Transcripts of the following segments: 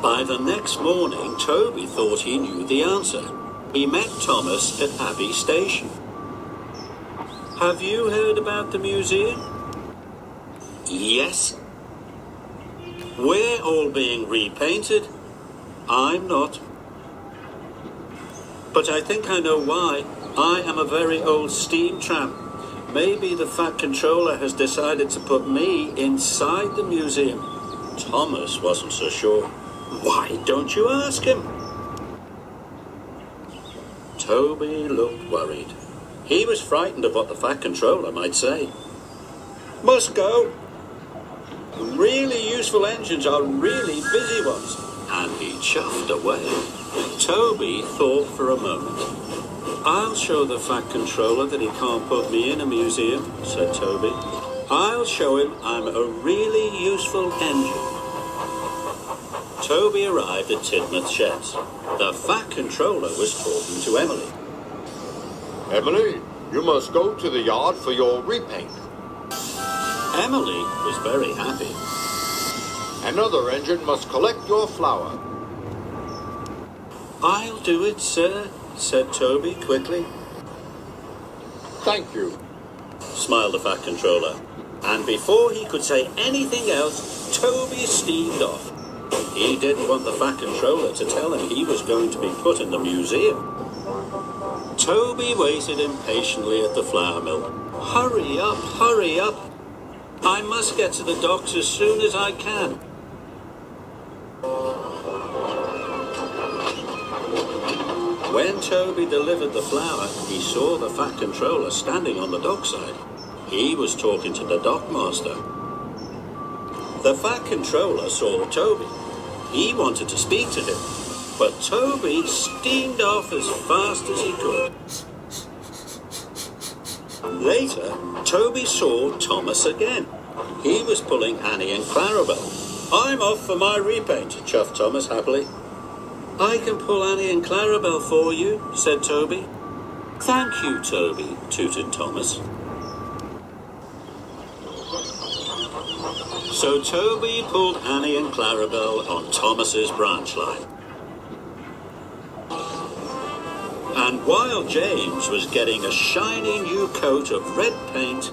By the next morning, Toby thought he knew the answer. He met Thomas at Abbey station. Have you heard about the museum? Yes. We're all being repainted. I'm not. But I think I know why. I am a very old steam tramp. Maybe the Fat Controller has decided to put me inside the museum. Thomas wasn't so sure. Why don't you ask him? Toby looked worried. He was frightened of what the Fat Controller might say. Must go. Really useful engines are really busy ones. And he chuffed away. Toby thought for a moment. I'll show the Fat Controller that he can't put me in a museum, said Toby. I'll show him I'm a really useful engine. Toby arrived at Tidmouth Sheds. The Fat Controller was talking to Emily. Emily, you must go to the yard for your repaint. Emily was very happy. Another engine must collect your flour. I'll do it, sir, said Toby quickly. Thank you, smiled the Fat Controller. And before he could say anything else, Toby steamed off. He didn't want the Fat Controller to tell him he was going to be put in the museum. Toby waited impatiently at the flour mill. Hurry up, hurry up. I must get to the docks as soon as I can. When Toby delivered the flour, he saw the Fat Controller standing on the dockside. He was talking to the dockmaster. The Fat Controller saw Toby. He wanted to speak to him, but Toby steamed off as fast as he could. Later, Toby saw Thomas again. He was pulling Annie and Clarabelle. I'm off for my repaint, chuffed Thomas happily. I can pull Annie and Clarabelle for you, said Toby. Thank you, Toby, tooted Thomas. So Toby pulled Annie and Clarabelle on Thomas's branch line. And while James was getting a shiny new coat of red paint,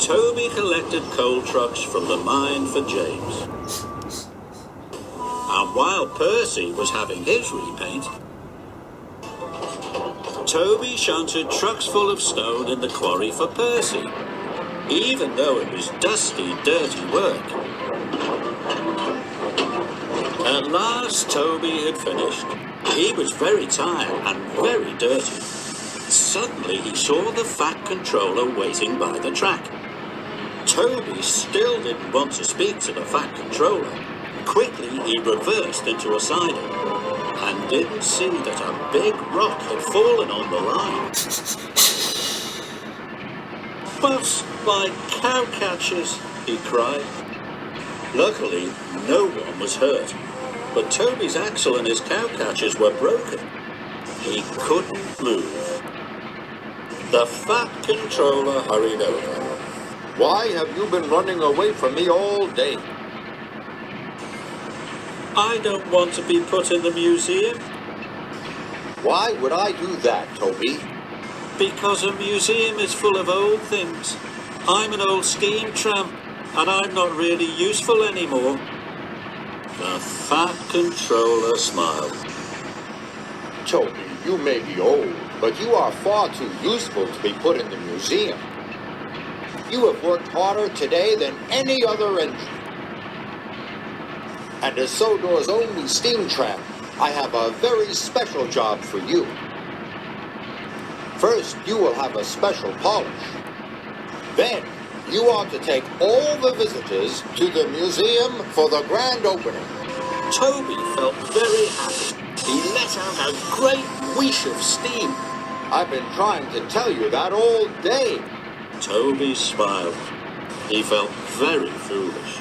Toby collected coal trucks from the mine for James. And while Percy was having his repaint, Toby shunted trucks full of stone in the quarry for Percy, even though it was dusty, dirty work. At last, Toby had finished. He was very tired and very dirty. Suddenly, he saw the Fat Controller waiting by the track. Toby still didn't want to speak to the Fat Controller. Quickly, he reversed into a siding and didn't see that a big rock had fallen on the line. Bust my cowcatchers, he cried. Luckily, no one was hurt, but Toby's axle and his cowcatchers were broken. He couldn't move. The Fat Controller hurried over. Why have you been running away from me all day? I don't want to be put in the museum. Why would I do that, Toby? Because a museum is full of old things. I'm an old steam tramp, and I'm not really useful anymore. The Fat Controller smiled. Toby, you may be old, but you are far too useful to be put in the museum. You have worked harder today than any other engine. And as Sodor's only steam tramp, I have a very special job for you. First, you will have a special polish. Then, you are to take all the visitors to the museum for the grand opening. Toby felt very happy. He let out a great whoosh of steam. I've been trying to tell you that all day. Toby smiled. He felt very foolish.